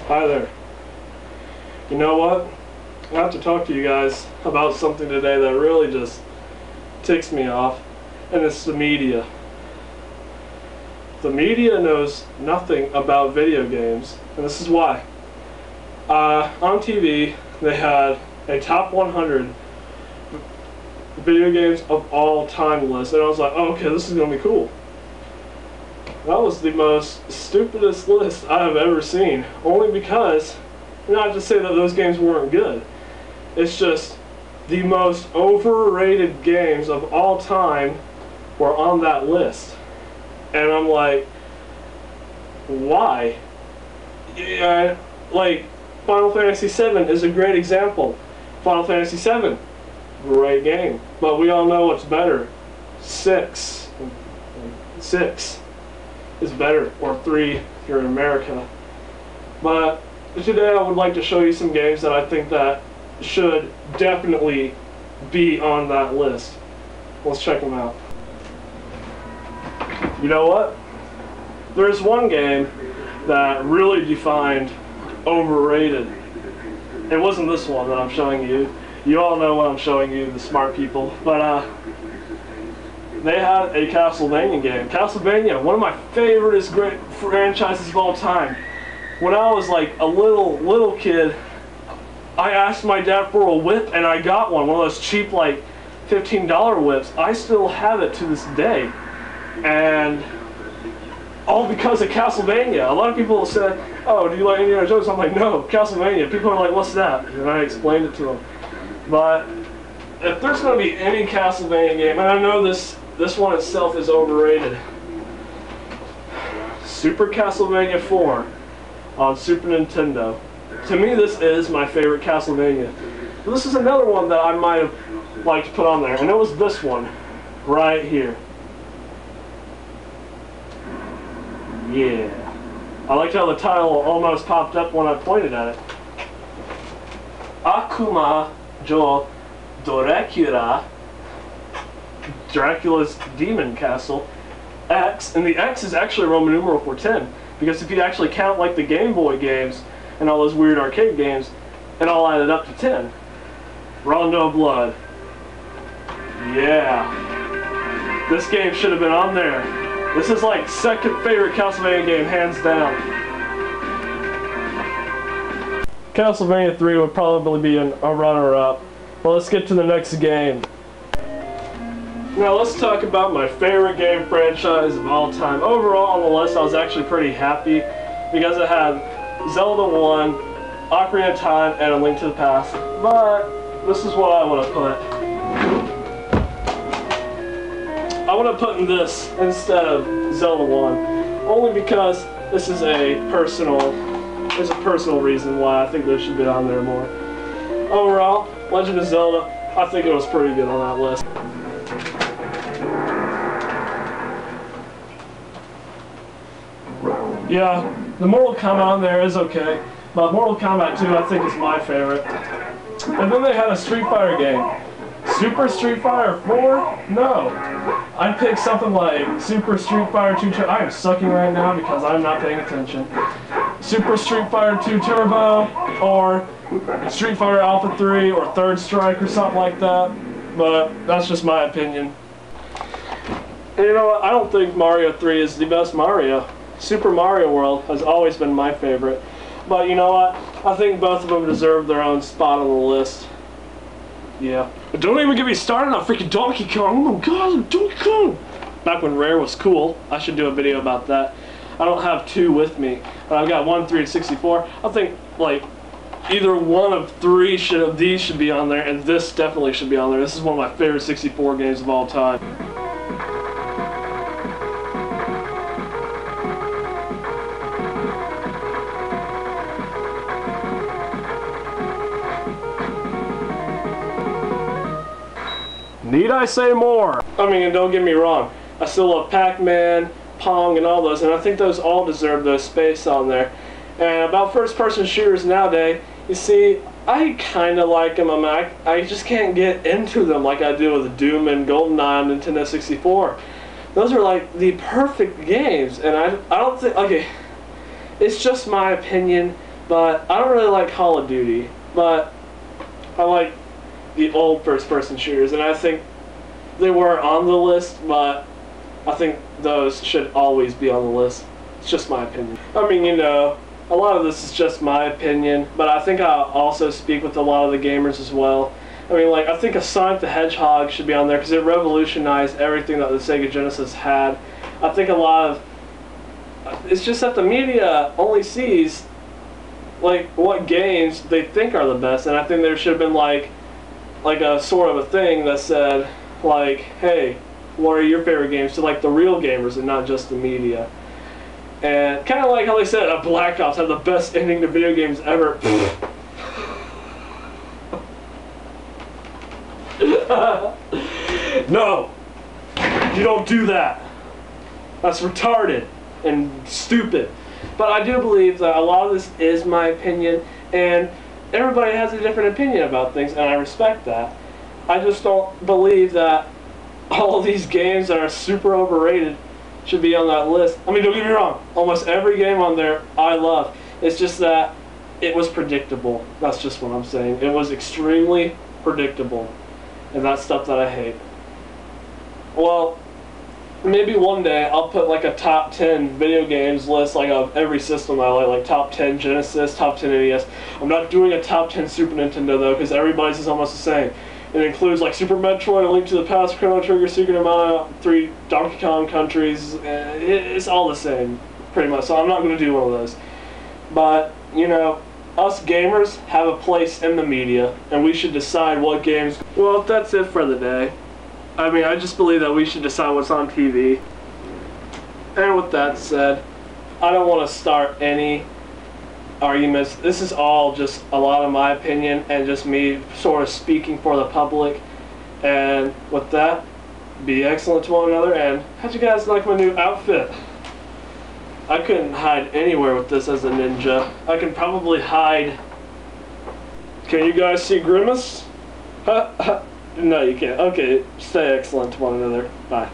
Hi there. You know what? I have to talk to you guys about something today that really just ticks me off, and it's the media. The media knows nothing about video games, and this is why. On TV, they had a top 100 video games of all time list, and I was like, oh, okay, this is going to be cool. That was the most stupidest list I have ever seen, only because, not to say that those games weren't good, it's just the most overrated games of all time were on that list. And I'm like, why? Yeah, like, Final Fantasy VII is a great example. Final Fantasy VII, great game. But we all know what's better. 6 is better, or 3 if you're in America. But today I would like to show you some games that I think that should definitely be on that list. Let's check them out. You know what? There's one game that really defined overrated. It wasn't this one that I'm showing you. You all know what I'm showing you, the smart people. But they had a Castlevania game. Castlevania, one of my favorite great franchises of all time. When I was like a little kid, I asked my dad for a whip and I got one of those cheap like $15 whips. I still have it to this day. And all because of Castlevania. A lot of people say, oh, do you like Indiana Jones? I'm like, no, Castlevania. People are like, what's that? And I explained it to them. But if there's going to be any Castlevania game, and I know this one itself is overrated, Super Castlevania 4 on Super Nintendo. To me, this is my favorite Castlevania. But this is another one that I might have liked to put on there, and it was this one right here. Yeah. I liked how the title almost popped up when I pointed at it. Akuma Jo Dracula, Dracula's Demon Castle, X, and the X is actually Roman numeral for 10, because if you actually count like the Game Boy games and all those weird arcade games, it all added up to 10. Rondo Blood. Yeah. This game should have been on there. This is like second favorite Castlevania game, hands down. Castlevania 3 would probably be a runner-up. Well, let's get to the next game. Now let's talk about my favorite game franchise of all time. Overall on the list I was actually pretty happy because it had Zelda 1, Ocarina of Time, and A Link to the Past. But this is what I want to put. I want to put in this instead of Zelda 1, only because this is there's a personal reason why I think this should be on there more. Overall, Legend of Zelda, I think it was pretty good on that list. Yeah, the Mortal Kombat on there is okay, but Mortal Kombat 2 I think is my favorite. And then they had a Street Fighter game. Super Street Fighter 4? No. I'd pick something like Super Street Fighter 2 Turbo. I am sucking right now because I'm not paying attention. Super Street Fighter 2 Turbo, or Street Fighter Alpha 3, or Third Strike, or something like that. But that's just my opinion. And you know what? I don't think Mario 3 is the best Mario. Super Mario World has always been my favorite. But you know what? I think both of them deserve their own spot on the list. Yeah. But don't even get me started on freaking Donkey Kong. Oh my god, Donkey Kong! Back when Rare was cool. I should do a video about that. I don't have 2 with me, but I've got 1, 3, and 64. I think, like, either one of 3 of these should be on there, and this definitely should be on there. This is one of my favorite 64 games of all time. Need I say more? I mean, and don't get me wrong, I still love Pac-Man, Pong, and all those, and I think those all deserve their space on there. And about first-person shooters nowadays, you see, I kind of like them. I just can't get into them like I do with Doom and GoldenEye on Nintendo 64. Those are like the perfect games, and I don't think, okay, it's just my opinion, But I don't really like Call of Duty, but I like the old first-person shooters, and I think they were on the list, but I think those should always be on the list. It's just my opinion. I mean, you know, a lot of this is just my opinion, but I think I also speak with a lot of the gamers as well. I mean, like, I think a Sonic the Hedgehog should be on there because it revolutionized everything that the Sega Genesis had. I think a lot of... It's just that the media only sees, like, what games they think are the best, and I think there should have been, like a sort of a thing that said, like, hey, what are your favorite games to, like, the real gamers and not just the media. And kind of like how they said Black Ops had the best ending to video games ever. No, you don't do that. That's retarded and stupid. But I do believe that a lot of this is my opinion, and everybody has a different opinion about things, and I respect that. I just don't believe that all of these games that are super overrated should be on that list. I mean, don't get me wrong, almost every game on there I love. It's just that it was predictable. That's just what I'm saying. It was extremely predictable, and that's stuff that I hate. Well, maybe one day I'll put like a top 10 video games list, like of every system I like top 10 Genesis, top 10 NES. I'm not doing a top 10 Super Nintendo though, because everybody's is almost the same. It includes like Super Metroid, A Link to the Past, Chrono Trigger, Secret of Mana, 3 Donkey Kong Countries. It's all the same, pretty much. So I'm not going to do one of those. But, you know, us gamers have a place in the media, and we should decide what games... Well, that's it for the day. I mean, I just believe that we should decide what's on TV. And with that said, I don't want to start any arguments. This is all just a lot of my opinion and just me sort of speaking for the public. And with that, be excellent to one another. And how'd you guys like my new outfit? I couldn't hide anywhere with this as a ninja. I can probably hide... Can you guys see Grimace? No, you can't. Okay, stay excellent to one another. Bye.